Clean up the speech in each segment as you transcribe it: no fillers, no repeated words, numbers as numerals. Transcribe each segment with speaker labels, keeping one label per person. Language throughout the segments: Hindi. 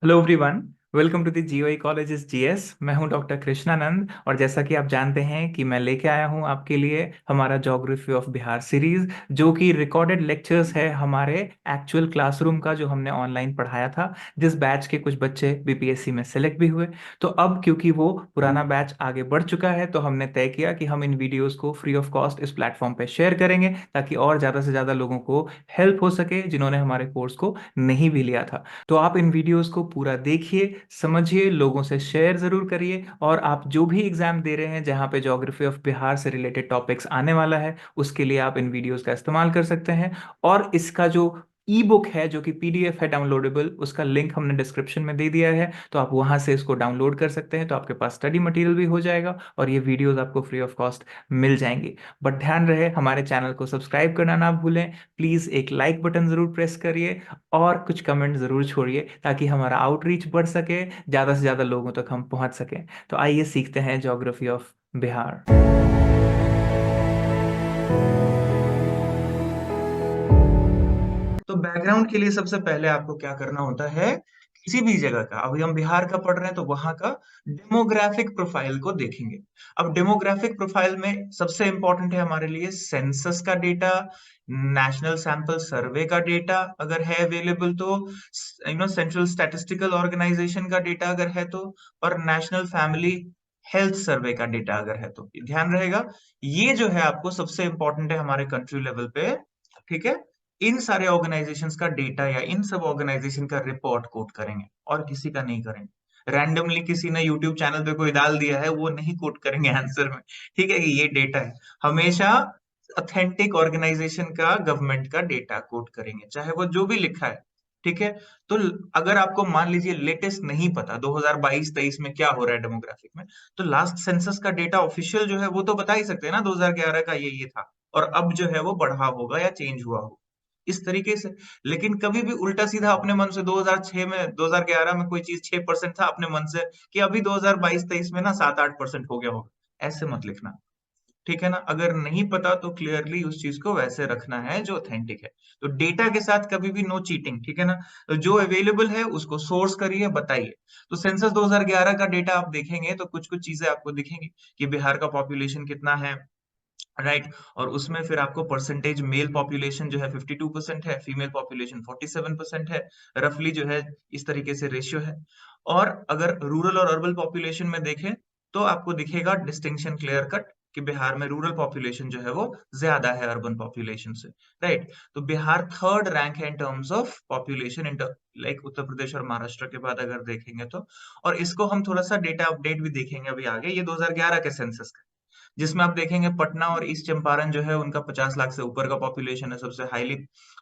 Speaker 1: Hello everyone. Welcome to the GOE colleges GS. मैं हूं डॉक्टर कृष्णानंद और जैसा कि आप जानते हैं कि मैं लेके आया हूं आपके लिए हमारा ज्योग्राफी ऑफ बिहार सीरीज, जो कि रिकॉर्डेड लेक्चर्स है हमारे एक्चुअल क्लासरूम का, जो हमने ऑनलाइन पढ़ाया था, जिस बैच के कुछ बच्चे बीपीएससी में सेलेक्ट भी हुए। तो अब क्योंकि वो पुराना बैच आगे बढ़ चुका है, तो हमने तय किया कि हम इन वीडियोस को फ्री ऑफ कॉस्ट इस प्लेटफॉर्म पे शेयर करेंगे, ताकि और ज़्यादा से ज़्यादा लोगों को हेल्प हो सके जिन्होंने हमारे कोर्स को नहीं भी लिया था। तो आप इन वीडियोस को पूरा देखिए, समझिए, लोगों से शेयर जरूर करिए, और आप जो भी एग्जाम दे रहे हैं जहां पे ज्योग्राफी ऑफ बिहार से रिलेटेड टॉपिक्स आने वाला है, उसके लिए आप इन वीडियोस का इस्तेमाल कर सकते हैं। और इसका जो ई बुक है, जो कि पीडीएफ है डाउनलोडेबल, उसका लिंक हमने डिस्क्रिप्शन में दे दिया है, तो आप वहां से इसको डाउनलोड कर सकते हैं। तो आपके पास स्टडी मटेरियल भी हो जाएगा और ये वीडियोस आपको फ्री ऑफ कॉस्ट मिल जाएंगी। बट ध्यान रहे, हमारे चैनल को सब्सक्राइब करना ना भूलें। प्लीज़ एक लाइक बटन ज़रूर प्रेस करिए और कुछ कमेंट ज़रूर छोड़िए, ताकि हमारा आउटरीच बढ़ सके, ज़्यादा से ज़्यादा लोगों तक हम पहुंच सकें। तो आइए सीखते हैं ज्योग्राफी ऑफ बिहार। तो बैकग्राउंड के लिए सबसे पहले आपको क्या करना होता है, किसी भी जगह का, अभी हम बिहार का पढ़ रहे हैं तो वहां का डेमोग्राफिक प्रोफाइल को देखेंगे। अब डेमोग्राफिक प्रोफाइल में सबसे इंपॉर्टेंट है हमारे लिए सेंसस का डेटा, नेशनल सैंपल सर्वे का डेटा अगर है अवेलेबल तो, सेंट्रल स्टैटिस्टिकल ऑर्गेनाइजेशन का डेटा अगर है तो, और नेशनल फैमिली हेल्थ सर्वे का डेटा अगर है तो। ध्यान रहेगा, ये जो है आपको सबसे इंपॉर्टेंट है हमारे कंट्री लेवल पे। ठीक है, इन सारे ऑर्गेनाइजेशंस का डेटा या इन सब ऑर्गेनाइजेशन का रिपोर्ट कोट करेंगे, और किसी का नहीं करेंगे। रैंडमली किसी ने यूट्यूब चैनल पे कोई डाल दिया है वो नहीं कोट करेंगे आंसर में। ठीक है कि ये डेटा है, हमेशा ऑथेंटिक ऑर्गेनाइजेशन का, गवर्नमेंट का डेटा कोट करेंगे, चाहे वो जो भी लिखा है। ठीक है, तो अगर आपको मान लीजिए लेटेस्ट नहीं पता 2022-23 में क्या हो रहा है डेमोग्राफिक में, तो लास्ट सेंसस का डेटा ऑफिशियल जो है वो तो बता ही सकते हैं ना, 2011 का ये था, और अब जो है वो बढ़ा होगा या चेंज हुआ होगा, इस तरीके से। लेकिन कभी भी उल्टा सीधा अपने मन से 2006 में, 2011 में कोई चीज 6% था, अपने मन से कि अभी 2022-23 में ना 7-8% हो गया होगा, ऐसे मत लिखना। ठीक है ना, अगर नहीं पता तो क्लियरली उस चीज को वैसे रखना है जो ऑथेंटिक है। तो डेटा के साथ कभी भी नो चीटिंग, ठीक है ना। तो जो अवेलेबल है उसको सोर्स करिए, बताइए। तो सेंसस 2011 का डेटा आप देखेंगे तो कुछ कुछ चीजें आपको दिखेंगी कि बिहार का पॉपुलेशन कितना है, राइट। और उसमें फिर आपको परसेंटेज, मेल पॉपुलेशन जो है 52% है, फीमेल पॉपुलेशन 47% है, रफली जो है इस तरीके से रेशियो है। और अगर रूरल और अर्बन पॉपुलेशन में देखें तो आपको दिखेगा डिस्टिंक्शन क्लियर कट, कि बिहार में रूरल पॉपुलेशन जो है वो ज्यादा है अर्बन पॉपुलेशन से, राइट। तो बिहार थर्ड रैंक है in terms of population, in like Uttar Pradesh और महाराष्ट्र के बाद अगर देखेंगे तो। और इसको हम थोड़ा सा डेटा अपडेट भी देखेंगे अभी आगे, ये 2011 के सेंसस, जिसमें आप देखेंगे पटना और ईस्ट चंपारण जो है उनका 50 लाख से ऊपर का पॉपुलेशन है सबसे हाईली।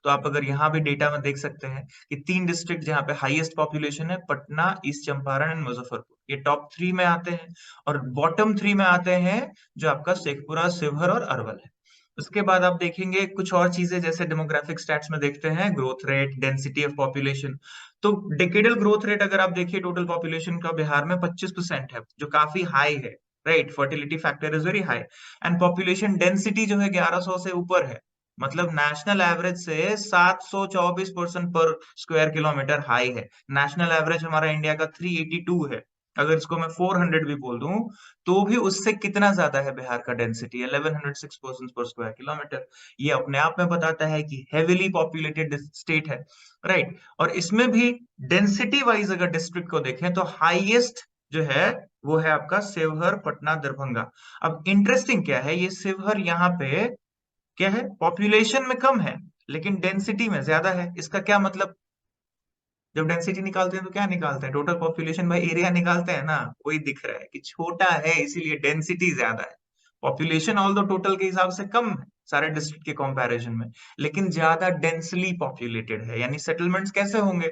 Speaker 1: तो आप अगर यहाँ भी डेटा में देख सकते हैं कि तीन डिस्ट्रिक्ट जहाँ पे हाईएस्ट पॉपुलेशन है, पटना, ईस्ट चंपारण एंड मुजफ्फरपुर, ये टॉप 3 में आते हैं। और बॉटम 3 में आते हैं जो आपका शेखपुरा, शिवहर और अरवल है। उसके बाद आप देखेंगे कुछ और चीजें, जैसे डेमोग्राफिक स्टैट्स में देखते हैं growth rate, density of population. तो डेकेडल ग्रोथ रेट अगर आप देखिए टोटल पॉपुलेशन का बिहार में 25% है, जो काफी हाई है, right. Fertility factor is very high, and population density जो है 1100 से ऊपर है, मतलब नेशनल एवरेज से 724% पर स्क्वायर किलोमीटर हाई है। नेशनल एवरेज हमारा इंडिया का 382 है, अगर इसको मैं 400 भी बोल दूं तो भी उससे कितना ज्यादा है बिहार का डेंसिटी, 1106 पर्सन पर स्क्वायर किलोमीटर। ये अपने आप में बताता है कि हेविली पॉपुलेटेड स्टेट है, राइट। और इसमें भी डेंसिटी वाइज अगर डिस्ट्रिक्ट को देखें तो हाईएस्ट जो है वो है आपका शिवहर, पटना, दरभंगा। अब इंटरेस्टिंग क्या है, ये शिवहर यहाँ पे क्या है, पॉपुलेशन में कम है लेकिन डेंसिटी में ज्यादा है। इसका क्या मतलब, जब डेंसिटी निकालते हैं तो क्या निकालते हैं, टोटल पॉपुलेशन बाय एरिया निकालते हैं ना, वही दिख रहा है कि छोटा है इसीलिए डेंसिटी ज्यादा है। पॉपुलेशन ऑल दो टोटल के हिसाब से कम है सारे डिस्ट्रिक्ट के कंपैरिजन में, लेकिन ज्यादा डेंसली पॉपुलेटेड है, यानी सेटलमेंट्स कैसे होंगे,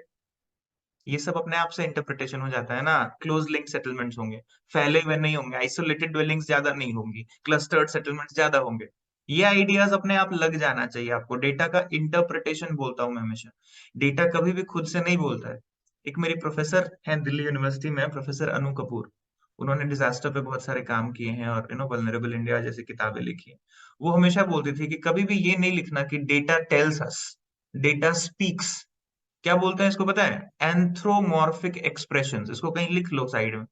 Speaker 1: ये सब अपने आप से इंटरप्रिटेशन हो जाता है ना। क्लोज लिंक सेटलमेंट्स होंगे, फैले हुए नहीं होंगे, आइसोलेटेड ड्वेलिंग्स ज्यादा नहीं होंगी, क्लस्टर्ड सेटलमेंट्स ज्यादा होंगे। ये आइडियाज अपने आप लग जाना चाहिए आपको, डेटा का इंटरप्रिटेशन बोलता हूं मैं हमेशा, डेटा कभी भी खुद से नहीं बोलता है। एक मेरी प्रोफेसर हैं दिल्ली यूनिवर्सिटी में, प्रोफेसर अनु कपूर, उन्होंने डिजास्टर पे बहुत सारे काम किए हैं और वल्नरेबल इंडिया जैसी किताबें लिखी हैं। वो हमेशा बोलती थी कि कभी भी ये नहीं लिखना कि data tells us, data speaks. क्या बोलते हैं इसको पता है? एंथ्रोमॉर्फिक एक्सप्रेशंस, इसको कहीं लिख लो साइड में।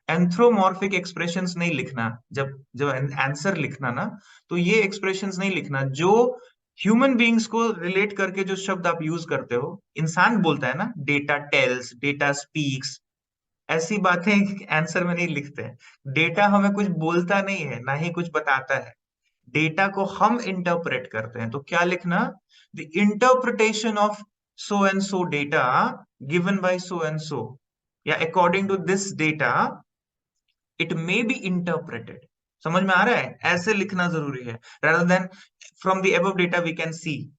Speaker 1: एंथ्रोमॉर्फिक एक्सप्रेशंस नहीं लिखना, जब जब आंसर लिखना ना, तो ये एक्सप्रेशंस नहीं लिखना जो ह्यूमन बीइंग्स को रिलेट करके जो शब्द आप यूज करते हो। इंसान बोलता है ना, डेटा टेल्स, डेटा स्पीक्स, ऐसी बातें आंसर में नहीं लिखते हैं। डेटा हमें कुछ बोलता नहीं है, ना ही कुछ बताता है। डेटा को हम इंटरप्रेट करते हैं। तो क्या लिखना? The interpretation of so and so data given by so and so, या according to this data it may be interpreted. समझ में आ रहा है? ऐसे लिखना जरूरी है, rather than from the above data we can see.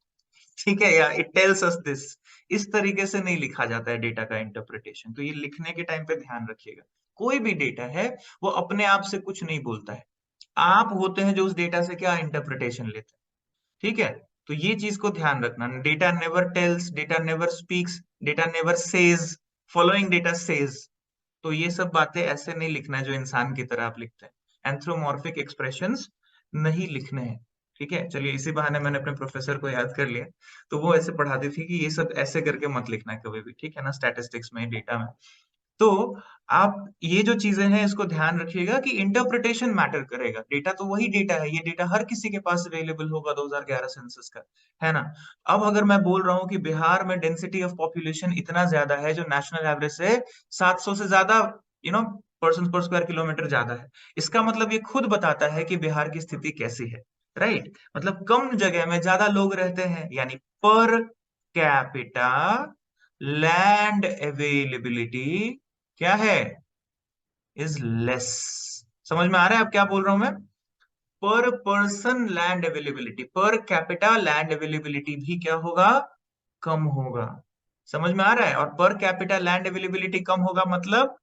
Speaker 1: ठीक है, या इट टेल्स अस दिस। इस तरीके से नहीं लिखा जाता है डेटा का इंटरप्रिटेशन। तो ये लिखने के टाइम पे ध्यान रखिएगा। कोई भी डेटा है वो अपने आप से कुछ नहीं बोलता है, आप होते हैं जो उस डेटा से क्या इंटरप्रिटेशन लेते हैं। ठीक है, तो ये चीज को ध्यान रखना। Data never tells, data never speaks, data never says, following data says. तो ये सब बातें ऐसे नहीं लिखना है जो इंसान की तरह आप लिखते हैं। एंथ्रोमॉर्फिक एक्सप्रेशंस नहीं लिखने हैं। ठीक है, चलिए इसी बहाने मैंने अपने प्रोफेसर को याद कर लिया। तो वो ऐसे पढ़ाती थी कि ये सब ऐसे करके मत लिखना है कभी भी, ठीक है ना, स्टैटिस्टिक्स में, डेटा में। तो आप ये जो चीजें हैं इसको ध्यान रखिएगा कि इंटरप्रिटेशन मैटर करेगा। डेटा तो वही डेटा है, ये डेटा हर किसी के पास अवेलेबल होगा 2011 सेंसस का, है ना। अब अगर मैं बोल रहा हूँ कि बिहार में डेंसिटी ऑफ पॉपुलेशन इतना ज्यादा है जो नेशनल एवरेज से 700 से ज्यादा पर्सन पर स्क्वायर किलोमीटर ज्यादा है, इसका मतलब ये खुद बताता है कि बिहार की स्थिति कैसी है। राइट, मतलब कम जगह में ज्यादा लोग रहते हैं, यानी पर कैपिटा लैंड अवेलेबिलिटी क्या है? Is less. समझ में आ रहा है अब क्या बोल रहा हूं मैं? पर person land availability, per capita land availability भी क्या होगा? कम होगा। समझ में आ रहा है? और पर कैपिटा लैंड अवेलेबिलिटी कम होगा मतलब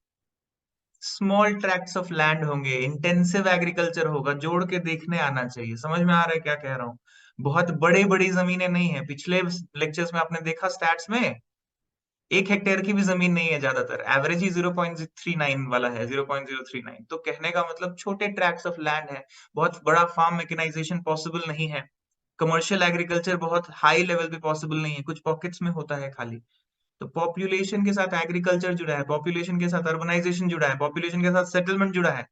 Speaker 1: स्मॉल ट्रैक्ट्स ऑफ लैंड होंगे, इंटेंसिव एग्रीकल्चर होगा। जोड़ के देखने आना चाहिए। समझ में आ रहा है क्या कह रहा हूँ? बहुत बड़ी बड़ी जमीनें नहीं है। पिछले लेक्चर्स में आपने देखा स्टैट्स में 1 हेक्टेयर की भी जमीन नहीं है, ज्यादातर एवरेज ही 0.39 वाला है, 0.039। तो कहने का मतलब छोटे ट्रैक्ट्स ऑफ लैंड है, बहुत बड़ा फार्म मैकेनाइजेशन पॉसिबल नहीं है। कमर्शियल एग्रीकल्चर बहुत हाई लेवल पे पॉसिबल नहीं है, कुछ पॉकेट्स में होता है खाली। तो पॉपुलेशन के साथ एग्रीकल्चर जुड़ा है, पॉपुलेशन के साथ अर्बनाइजेशन जुड़ा है, पॉपुलेशन के साथ सेटलमेंट जुड़ा है।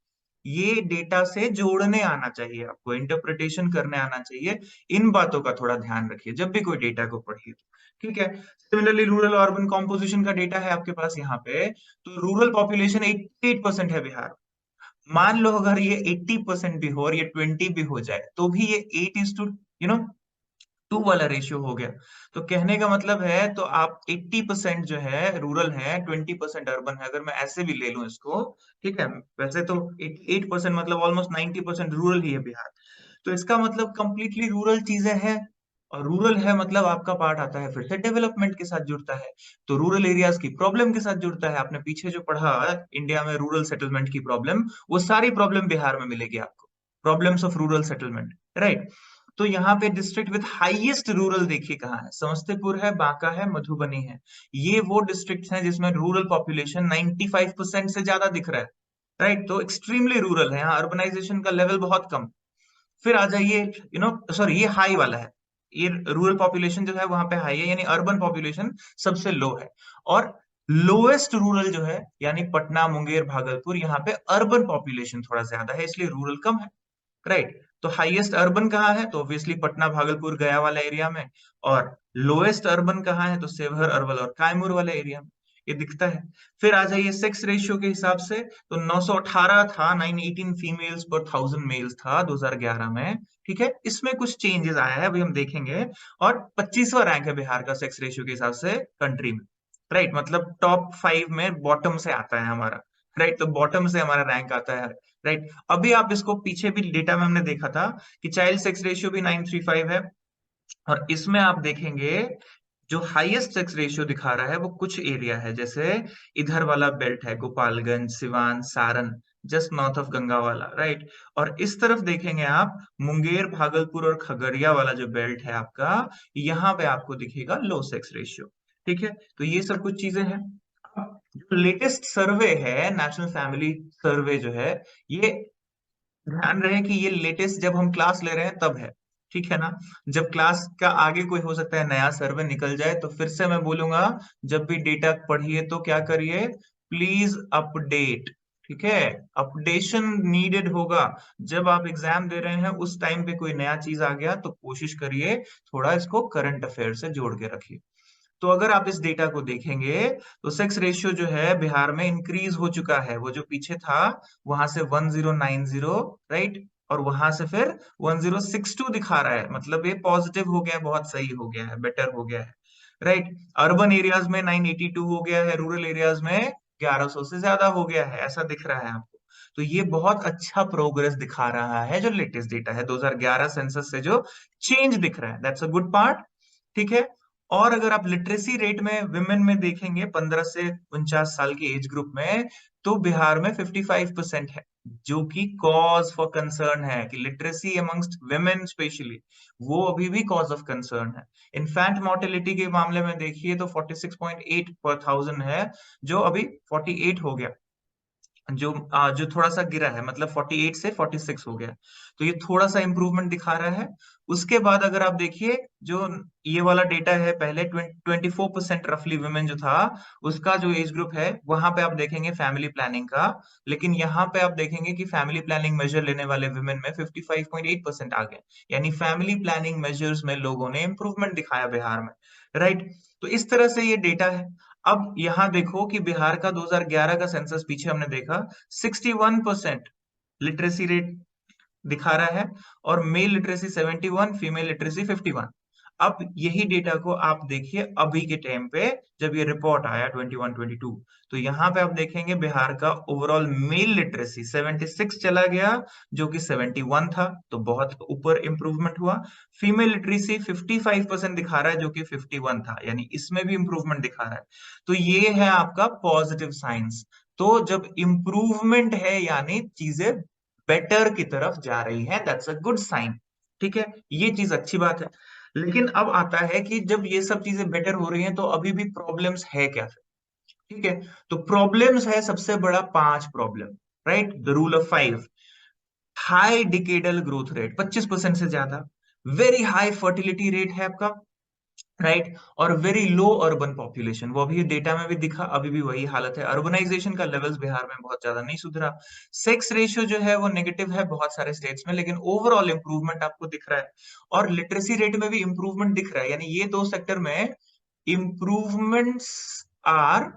Speaker 1: ये डेटा से जोड़ने आना चाहिए, आपको इंटरप्रिटेशन करने आना चाहिए। इन बातों का थोड़ा ध्यान रखिए जब भी कोई डेटा को पढ़िए। ठीक है, सिमिलरली रूरल अर्बन कॉम्पोजिशन का डेटा है आपके पास यहाँ पे। तो रूरल पॉपुलेशन 88% है बिहार। मान लो अगर ये 80% भी हो और ये 20 भी हो जाए, तो भी ये 8:2 वाला रेशियो हो गया। तो कहने का मतलब है, तो आप 80% जो है रूरल है, 20% अर्बन है, अगर मैं ऐसे भी ले लूं इसको। ठीक है, वैसे तो 88% मतलब ऑलमोस्ट 90% रूरल ही है बिहार। तो इसका मतलब कंप्लीटली रूरल चीजें हैं। और रूरल है मतलब आपका पार्ट आता है फिर से डेवलपमेंट के साथ जुड़ता है। तो रूरल एरियाज की प्रॉब्लम के साथ जुड़ता है। आपने पीछे जो पढ़ा इंडिया में रूरल सेटलमेंट की प्रॉब्लम, वो सारी प्रॉब्लम बिहार में मिलेगी आपको। Problems of rural settlement, right. तो यहाँ पे डिस्ट्रिक्ट विद हाईएस्ट रूरल देखिए कहाँ है? समस्तीपुर है, बांका है, मधुबनी है। ये वो डिस्ट्रिक्ट हैं जिसमें रूरल पॉपुलेशन 95% से ज्यादा दिख रहा है। राइट, तो एक्सट्रीमली रूरल है, यहाँ अर्बनाइजेशन का लेवल बहुत कम। फिर आ जाइए, सॉरी, ये हाई वाला है। ये रूरल पॉपुलेशन जो है वहां पे हाई है, यानी अर्बन पॉपुलेशन सबसे लो है। और लोएस्ट रूरल जो है, यानी पटना, मुंगेर, भागलपुर, यहाँ पे अर्बन पॉपुलेशन थोड़ा ज्यादा है, इसलिए रूरल कम है। राइट, तो हाईएस्ट अर्बन कहाँ है? तो ऑब्वियसली पटना, भागलपुर, गया वाला एरिया में। और लोएस्ट अर्बन कहाँ है? तो सेवहर, अरवल और कैमूर वाले एरिया में। ये दिखता है। फिर आ जाइए सेक्स रेशियो के हिसाब से, तो 918 था, 918 फीमेल्स पर 1000 मेल्स था 2011 में। ठीक है, इसमें कुछ चेंजेस आया है, अभी हम देखेंगे। और 25वां रैंक है बिहार का सेक्स रेशियो के हिसाब से कंट्री में। राइट, मतलब टॉप 5 में बॉटम से आता है हमारा। राइट, तो बॉटम से हमारा रैंक आता है। राइट, अभी आप इसको पीछे भी डेटा में हमने देखा था कि चाइल्ड सेक्स रेशियो भी 935 है। और इसमें आप देखेंगे जो हाईएस्ट सेक्स रेशियो दिखा रहा है वो कुछ एरिया है, जैसे इधर वाला बेल्ट है, Gopalganj, Siwan, Saran, just north of Ganga वाला। राइट, और इस तरफ देखेंगे आप मुंगेर, भागलपुर और खगड़िया वाला जो बेल्ट है आपका, यहाँ पे आपको दिखेगा लो सेक्स रेशियो। ठीक है, तो ये सब कुछ चीजें हैं। जो लेटेस्ट सर्वे है, नेशनल फैमिली सर्वे जो है, ये ध्यान रहे कि ये लेटेस्ट जब हम क्लास ले रहे हैं तब है। ठीक है ना। जब क्लास का आगे कोई हो सकता है नया सर्वे निकल जाए तो फिर से मैं बोलूंगा, जब भी डेटा पढ़िए तो क्या करिए, प्लीज अपडेट। ठीक है, अपडेशन नीडेड होगा। जब आप एग्जाम दे रहे हैं उस टाइम पे कोई नया चीज आ गया तो कोशिश करिए थोड़ा इसको करंट अफेयर से जोड़ के रखिए। तो अगर आप इस डेटा को देखेंगे तो सेक्स रेशियो जो है बिहार में इंक्रीज हो चुका है। वो जो पीछे था वहां से 1090, राइट, और वहां से फिर 1062 दिखा रहा है, मतलब ये पॉजिटिव हो गया है, बहुत सही हो गया है, बेटर हो गया है, राइट। अर्बन एरियाज में 982 हो गया है, रूरल एरियाज में 1100 से ज्यादा हो गया है, ऐसा दिख रहा है आपको। तो ये बहुत अच्छा प्रोग्रेस दिखा रहा है जो लेटेस्ट डेटा है 2011 सेंसस से जो चेंज दिख रहा है, दैट्स अ गुड पार्ट। ठीक है। और अगर आप लिटरेसी रेट में विमेन में देखेंगे 15 से 49 साल की एज ग्रुप में, तो बिहार में 55% है, जो कि कॉज फॉर कंसर्न है कि लिटरेसी अमंगस्ट विमेन स्पेशली वो अभी भी कॉज ऑफ कंसर्न है। इनफैक्ट मोर्टेलिटी के मामले में देखिए तो 46.8 पर थाउजेंड है, जो अभी 48 हो गया, जो थोड़ा सा गिरा है, मतलब 48 से 46 हो गया। तो ये थोड़ा सा इंप्रूवमेंट दिखा रहा है। उसके बाद अगर आप देखिए जो ये वाला डेटा है, पहले 24% रफली वुमेन जो था उसका जो एज ग्रुप है, वहां पे आप देखेंगे फैमिली प्लानिंग का। लेकिन यहाँ पे आप देखेंगे कि फैमिली प्लानिंग मेजर लेने वाले वुमेन में 55.8% आ गए, यानी फैमिली प्लानिंग मेजर्स में लोगों ने इंप्रूवमेंट दिखाया बिहार में, राइट। तो इस तरह से ये डेटा है। अब यहाँ देखो कि बिहार का 2011 का सेंसस पीछे हमने देखा, 61% लिटरेसी रेट दिखा रहा है, और मेल लिटरेसी 71, फीमेल लिटरेसी 51। अब यही डेटा को आप देखिए अभी के टाइम पे, जब ये रिपोर्ट आया 21-22, तो यहाँ पे आप देखेंगे बिहार का ओवरऑल मेल लिटरेसी 76 चला गया, जो कि 71 था, तो बहुत ऊपर इंप्रूवमेंट हुआ। फीमेल लिटरेसी 55% दिखा रहा है, जो कि 51 था, यानी इसमें भी इंप्रूवमेंट दिखा रहा है। तो ये है आपका पॉजिटिव साइंस। तो जब इंप्रूवमेंट है यानी चीजें बेटर की तरफ जा रही है, दैट्स अ गुड साइन। ठीक है, ये चीज अच्छी बात है। लेकिन अब आता है कि जब ये सब चीजें बेटर हो रही हैं तो अभी भी प्रॉब्लम्स है क्या फिर? ठीक है, तो प्रॉब्लम्स है सबसे बड़ा 5 problem, right, the rule of 5। High decadal growth rate 25% से ज्यादा, वेरी हाई फर्टिलिटी रेट है आपका, राइट, और वेरी लो अर्बन पॉपुलेशन, वो अभी डेटा में भी दिखा, अभी भी वही हालत है, अर्बनाइजेशन का लेवल्स बिहार में बहुत ज्यादा नहीं सुधरा। सेक्स रेशियो जो है वो नेगेटिव है बहुत सारे स्टेट्स में, लेकिन ओवरऑल इंप्रूवमेंट आपको दिख रहा है। और लिटरेसी रेट में भी इंप्रूवमेंट दिख रहा है, यानी ये दो सेक्टर में improvements are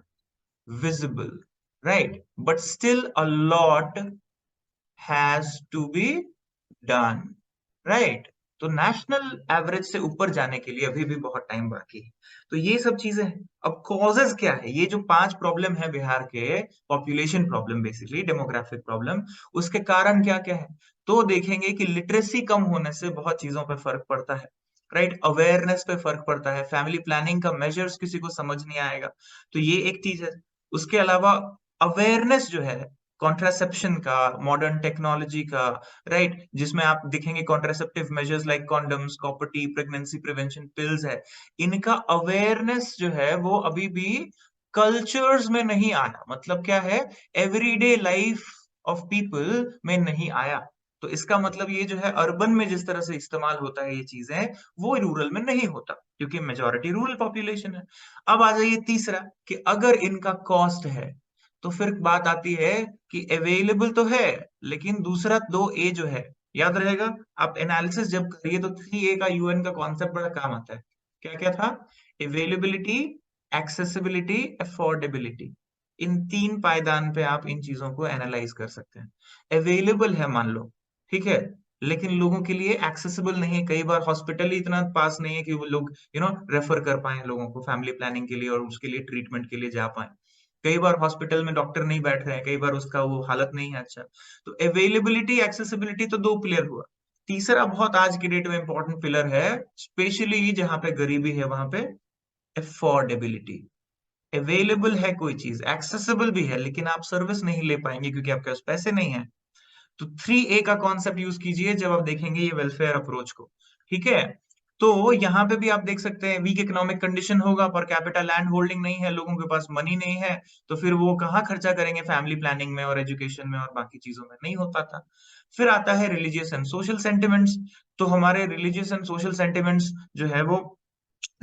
Speaker 1: visible, right, but still a lot has to be done, right. तो नेशनल एवरेज से ऊपर जाने के लिए अभी भी बहुत टाइम बाकी है। तो ये सब चीजें हैं। अब कॉजेज क्या है, ये जो 5 प्रॉब्लम है बिहार के, population problem basically, demographic problem, उसके कारण क्या क्या है, तो देखेंगे कि लिटरेसी कम होने से बहुत चीजों पे फर्क पड़ता है, राइट, अवेयरनेस पे फर्क पड़ता है, फैमिली प्लानिंग का मेजर्स किसी को समझ नहीं आएगा, तो ये एक चीज है। उसके अलावा अवेयरनेस जो है कॉन्ट्रासेप्शन का, मॉडर्न टेक्नोलॉजी का, राइट, जिसमें आप दिखेंगे contraceptive measures like condoms, copper T, pregnancy prevention pills है, इनका अवेयरनेस जो है वो अभी भी कल्चर्स में नहीं आया, मतलब क्या है, एवरीडे लाइफ ऑफ पीपल में नहीं आया। तो इसका मतलब ये जो है अर्बन में जिस तरह से इस्तेमाल होता है ये चीजें, वो रूरल में नहीं होता, क्योंकि मेजोरिटी रूरल पॉपुलेशन है। अब आ जाइए तीसरा, कि अगर इनका कॉस्ट है, तो फिर बात आती है कि अवेलेबल तो है, लेकिन दूसरा 2 ए जो है, याद रहेगा, आप एनालिसिस जब करिए तो 3 ए का यूएन का कॉन्सेप्ट बड़ा काम आता है। क्या क्या था? Availability, accessibility, affordability. इन 3 पायदान पे आप इन चीजों को एनालाइज कर सकते हैं। अवेलेबल है मान लो, ठीक है, लेकिन लोगों के लिए एक्सेसिबल नहीं है, कई बार हॉस्पिटल ही इतना पास नहीं है कि वो लोग रेफर कर पाए लोगों को फैमिली प्लानिंग के लिए और उसके लिए ट्रीटमेंट के लिए जा पाए। कई बार हॉस्पिटल में डॉक्टर नहीं बैठ रहे हैं, कई बार उसका वो हालत नहीं है अच्छा। तो अवेलेबिलिटी, एक्सेसिबिलिटी तो 2 पिलर हुआ। तीसरा बहुत आज की डेट में इंपॉर्टेंट पिलर है, स्पेशली जहां पे गरीबी है वहां पे, अफोर्डेबिलिटी। अवेलेबल है कोई चीज, एक्सेसिबल भी है, लेकिन आप सर्विस नहीं ले पाएंगे क्योंकि आपके पास पैसे नहीं है। तो 3 ए का कॉन्सेप्ट यूज कीजिए जब आप देखेंगे ये वेलफेयर अप्रोच को, ठीक है। तो यहाँ पे भी आप देख सकते हैं वीक इकोनॉमिक कंडीशन होगा, पर कैपिटल लैंड होल्डिंग नहीं है, लोगों के पास मनी नहीं है, तो फिर वो कहाँ खर्चा करेंगे फैमिली प्लानिंग में और एजुकेशन में और बाकी चीजों में, नहीं होता था। फिर आता है रिलीजियस एंड सोशल सेंटिमेंट्स। तो हमारे रिलीजियस एंड सोशल सेंटिमेंट्स जो है वो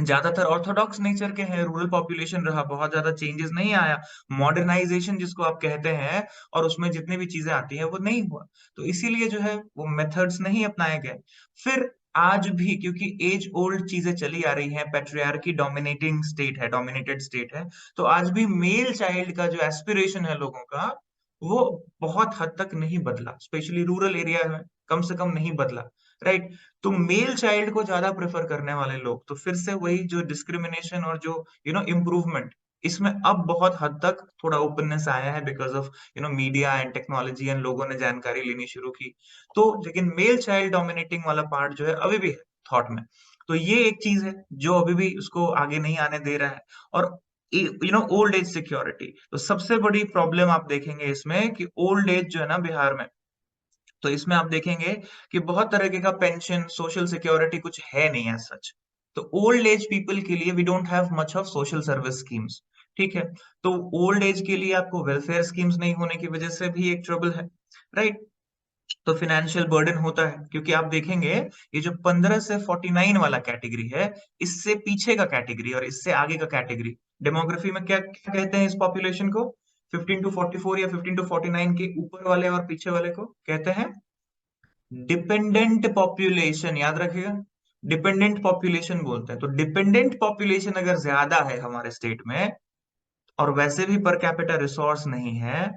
Speaker 1: ज्यादातर ऑर्थोडॉक्स नेचर के हैं, रूरल पॉपुलेशन रहा, बहुत ज्यादा चेंजेस नहीं आया, मॉडर्नाइजेशन जिसको आप कहते हैं और उसमें जितनी भी चीजें आती हैं वो नहीं हुआ, तो इसीलिए जो है वो मेथड्स नहीं अपनाए गए। फिर आज भी क्योंकि एज ओल्ड चीजें चली आ रही हैं, पेट्रियार्की डोमिनेटिंग स्टेट है, डोमिनेटेड स्टेट है, तो आज भी मेल चाइल्ड का जो एस्पिरेशन है लोगों का, वो बहुत हद तक नहीं बदला, स्पेशली रूरल एरिया में कम से कम नहीं बदला, राइट। तो मेल चाइल्ड को ज्यादा प्रेफर करने वाले लोग, तो फिर से वही जो डिस्क्रिमिनेशन और जो इम्प्रूवमेंट, इसमें अब बहुत हद तक थोड़ा ओपननेस आया है because of media and technology and लोगों ने जानकारी लेनी शुरू की। तो लेकिन मेल चाइल्ड डोमिनेटिंग वाला पार्ट जो है अभी भी है थॉट में। तो ये एक चीज है जो अभी भी उसको आगे नहीं आने दे रहा है। और ओल्ड एज सिक्योरिटी, तो सबसे बड़ी प्रॉब्लम आप देखेंगे इसमें कि ओल्ड एज जो है ना बिहार में, तो इसमें आप देखेंगे कि बहुत तरीके का पेंशन सोशल सिक्योरिटी कुछ है नहीं एज सच। तो ओल्ड एज पीपल के लिए we don't have much of social service schemes, ठीक है। तो ओल्ड एज के लिए आपको वेलफेयर स्कीम्स नहीं होने की वजह से भी एक ट्रबल है, राइट। तो फिनेंशियल बर्डन होता है क्योंकि आप देखेंगे ये जो 15 से 49 वाला कैटेगरी है, इससे पीछे का कैटेगरी और इससे आगे का कैटेगरी, डेमोग्राफी में क्या क्या कहते हैं इस पॉपुलेशन को, 15 टू 44 या 15 टू 49 के ऊपर वाले और पीछे वाले को कहते हैं डिपेंडेंट पॉपुलेशन, याद रखिएगा। डिपेंडेंट पॉपुलेशन बोलते हैं। तो डिपेंडेंट पॉपुलेशन अगर ज्यादा है हमारे स्टेट में, और वैसे भी पर कैपिटा रिसोर्स नहीं है,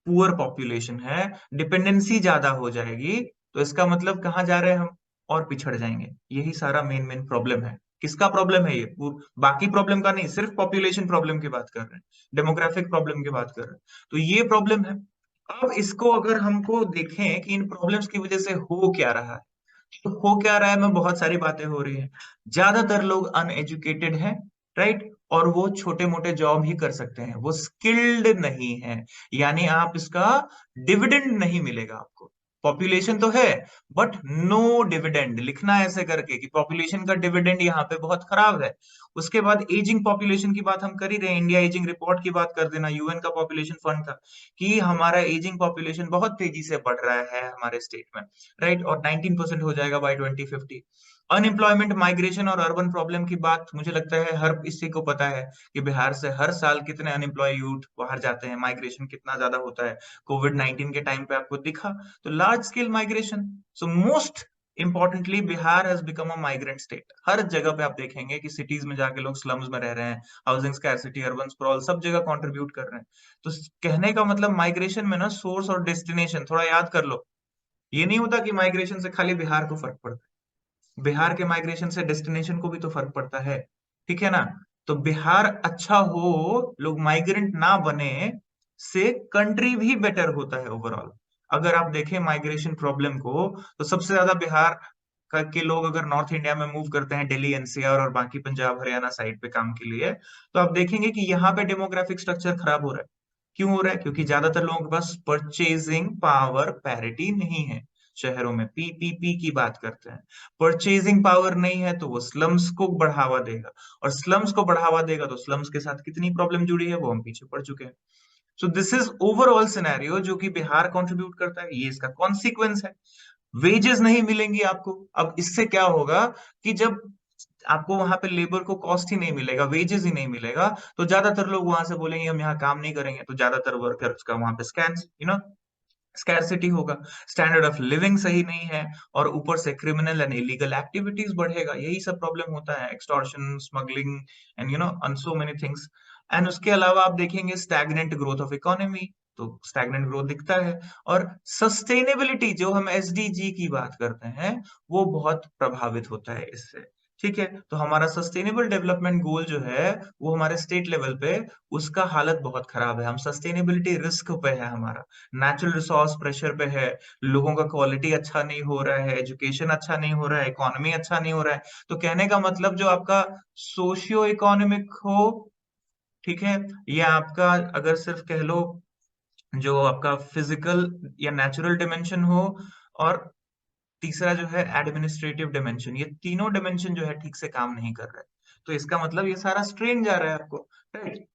Speaker 1: पुअर पॉपुलेशन है, डिपेंडेंसी ज्यादा हो जाएगी, तो इसका मतलब कहाँ जा रहे हैं हम, और पिछड़ जाएंगे। यही सारा मेन मेन प्रॉब्लम है। किसका प्रॉब्लम है ये, बाकी प्रॉब्लम का नहीं, सिर्फ पॉपुलेशन प्रॉब्लम की बात कर रहे हैं, डेमोग्राफिक प्रॉब्लम की बात कर रहे हैं। तो ये प्रॉब्लम है। अब इसको अगर हमको देखें कि इन प्रॉब्लम्स की वजह से हो क्या रहा है, तो हो क्या रहा है, में बहुत सारी बातें हो रही हैं। ज्यादातर लोग अनएजुकेटेड हैं, राइट, और वो छोटे मोटे जॉब ही कर सकते हैं, वो स्किल्ड नहीं है, यानी आप इसका डिविडेंड नहीं मिलेगा आपको। पॉपुलेशन तो है बट नो डिविडेंड, लिखना ऐसे करके कि पॉपुलेशन का डिविडेंड यहाँ पे बहुत खराब है। उसके बाद एजिंग पॉपुलेशन की बात हम कर ही रहे हैं, इंडिया एजिंग रिपोर्ट की बात कर देना, यूएन का पॉपुलेशन फंड था कि हमारा एजिंग पॉपुलेशन बहुत तेजी से बढ़ रहा है हमारे स्टेट में, राइट, और 19% हो जाएगा बाय 2050। अनएम्प्लॉयमेंट, माइग्रेशन और अर्बन प्रॉब्लम की बात मुझे लगता है हर किसी को पता है कि बिहार से हर साल कितने अनएम्प्लॉय यूथ बाहर जाते हैं, माइग्रेशन कितना ज्यादा होता है। कोविड-19 के टाइम पे आपको दिखा, तो large scale migration. So most importantly Bihar has become a migrant state. हर जगह पे आप देखेंगे कि सिटीज में जाके लोग स्लम्स में रह रहे हैं, हाउसिंग स्कैरसिटी, अर्बन स्प्रॉल, सब जगह कंट्रीब्यूट कर रहे हैं। तो कहने का मतलब माइग्रेशन में ना सोर्स और डेस्टिनेशन थोड़ा याद कर लो। ये नहीं होता कि माइग्रेशन से खाली बिहार को फर्क पड़ता है, बिहार के माइग्रेशन से डेस्टिनेशन को भी तो फर्क पड़ता है, ठीक है ना। तो बिहार अच्छा हो, लोग माइग्रेंट ना बने, से कंट्री भी बेटर होता है ओवरऑल। अगर आप देखें माइग्रेशन प्रॉब्लम को, तो सबसे ज्यादा बिहार के लोग अगर नॉर्थ इंडिया में मूव करते हैं, दिल्ली एनसीआर और बाकी पंजाब हरियाणा साइड पे काम के लिए, तो आप देखेंगे कि यहाँ पे डेमोग्राफिक स्ट्रक्चर खराब हो रहा है। क्यों हो रहा है, क्योंकि ज्यादातर लोगों के पास परचेजिंग पावर पैरिटी नहीं है। शहरों में पीपीपी की बात करते हैं, परचेजिंग पावर नहीं है, तो वो स्लम्स को बढ़ावा देगा, और स्लम्स को बढ़ावा देगा तो स्लम्स के साथ कितनी प्रॉब्लम जुड़ी है वो हम पीछे पड़ चुके हैं। So this is overall scenario जो कि बिहार कंट्रीब्यूट करता है, ये इसका कॉन्सिक्वेंस है। वेजेस नहीं मिलेंगी आपको। अब इससे क्या होगा कि जब आपको वहां पे लेबर को कॉस्ट ही नहीं मिलेगा, वेजेस ही नहीं मिलेगा, तो ज्यादातर लोग वहां से बोलेंगे हम यहाँ काम नहीं करेंगे, तो ज्यादातर वर्कर्स का वहां पे स्कैरसिटी होगा, स्टैंडर्ड ऑफ लिविंग सही नहीं है, और ऊपर से क्रिमिनल एंड इलीगल एक्टिविटीज बढ़ेगा। यही सब प्रॉब्लम होता है, extortion, smuggling and and so many things. And उसके अलावा आप देखेंगे स्टैग्नेंट ग्रोथ ऑफ इकोनॉमी, तो स्टैग्नेंट ग्रोथ दिखता है। और सस्टेनेबिलिटी, जो हम एसडीजी की बात करते हैं, वो बहुत प्रभावित होता है इससे, ठीक है। तो हमारा सस्टेनेबल डेवलपमेंट गोल जो है वो हमारे स्टेट लेवल पे, उसका हालत बहुत खराब है। हम सस्टेनेबिलिटी रिस्क पे है हमारा, नेचुरल रिसोर्स प्रेशर पे है, लोगों का क्वालिटी अच्छा नहीं हो रहा है, एजुकेशन अच्छा नहीं हो रहा है, इकोनॉमी अच्छा नहीं हो रहा है। तो कहने का मतलब जो आपका सोशियो इकोनॉमिक हो, ठीक है, या आपका अगर सिर्फ कह लो जो आपका फिजिकल या नेचुरल डिमेंशन हो, और तीसरा जो है एडमिनिस्ट्रेटिव डिमेंशन, ये तीनों डिमेंशन जो है ठीक से काम नहीं कर रहे। तो इसका मतलब ये सारा स्ट्रेन जा रहा है आपको, राइट?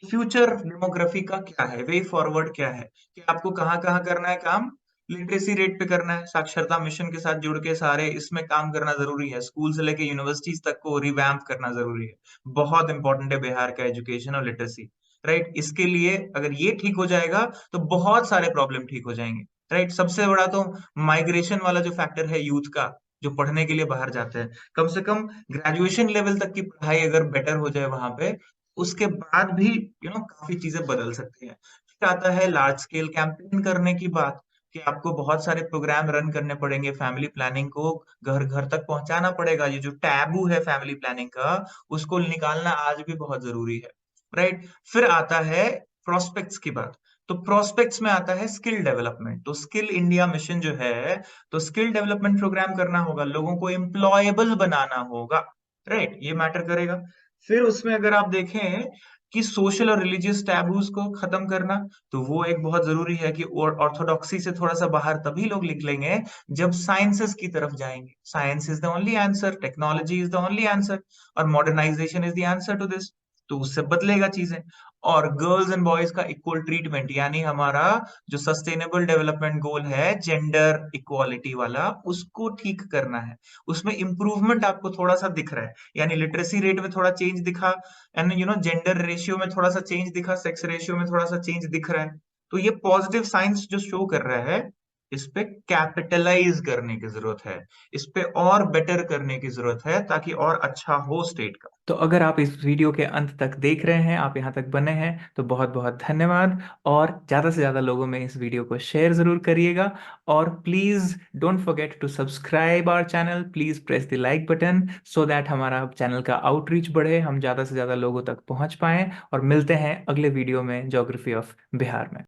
Speaker 1: फ्यूचर डेमोग्राफी का क्या है, वे फॉरवर्ड क्या है कि आपको कहाँ कहाँ करना है काम? लिटरेसी रेट पे करना है, साक्षरता मिशन के साथ जुड़ के सारे इसमें काम करना जरूरी है, स्कूल से लेके यूनिवर्सिटीज तक को रिवैम्प करना जरूरी है। बहुत इंपॉर्टेंट है बिहार का एजुकेशन और लिटरेसी, राइट? इसके लिए अगर ये ठीक हो जाएगा तो बहुत सारे प्रॉब्लम ठीक हो जाएंगे, राइट? सबसे बड़ा तो माइग्रेशन वाला जो फैक्टर है यूथ का, जो पढ़ने के लिए बाहर जाते हैं, कम से कम ग्रेजुएशन लेवल तक की पढ़ाई अगर बेटर हो जाए वहां पे, उसके बाद भी काफी चीजें बदल सकती हैं। फिर आता है लार्ज स्केल कैंपेन करने की बात, कि आपको बहुत सारे प्रोग्राम रन करने पड़ेंगे, फैमिली प्लानिंग को घर घर तक पहुंचाना पड़ेगा। ये जो टैबू है फैमिली प्लानिंग का, उसको निकालना आज भी बहुत जरूरी है, राइट? फिर आता है प्रोस्पेक्ट्स की बात। तो प्रोस्पेक्ट्स में आता है स्किल डेवलपमेंट। तो स्किल इंडिया मिशन जो है, तो स्किल डेवलपमेंट प्रोग्राम करना होगा, लोगों को एम्प्लॉयबल बनाना होगा, राइट? ये मैटर करेगा। फिर उसमें अगर आप देखें कि सोशल और रिलीजियस टैबूज को खत्म करना, तो वो एक बहुत जरूरी है कि ऑर्थोडॉक्सी से थोड़ा सा बाहर तभी लोग निकलेंगे जब साइंसेस की तरफ जाएंगे। Science is the only answer, technology is the only answer, और modernization is the answer to this. तो उससे बदलेगा चीजें। और गर्ल्स एंड बॉयज का इक्वल ट्रीटमेंट, यानी हमारा जो सस्टेनेबल डेवलपमेंट गोल है जेंडर इक्वालिटी वाला, उसको ठीक करना है। उसमें इंप्रूवमेंट आपको थोड़ा सा दिख रहा है, यानी लिटरेसी रेट में थोड़ा चेंज दिखा, एंड जेंडर रेशियो में थोड़ा सा चेंज दिखा, सेक्स रेशियो में थोड़ा सा चेंज दिख रहा है। तो ये पॉजिटिव साइंस जो शो कर रहा है, इस पे कैपिटलाइज करने की जरूरत है, इस पे और बेटर करने की जरूरत है, ताकि और अच्छा हो स्टेट का।
Speaker 2: तो अगर आप इस वीडियो के अंत तक देख रहे हैं, आप यहाँ तक बने हैं, तो बहुत बहुत धन्यवाद। और ज़्यादा से ज़्यादा लोगों में इस वीडियो को शेयर ज़रूर करिएगा। और please don't forget to subscribe our channel, please press the like button so that हमारा चैनल का आउटरीच बढ़े, हम ज़्यादा से ज़्यादा लोगों तक पहुँच पाएँ। और मिलते हैं अगले वीडियो में ज्योग्राफी ऑफ बिहार में।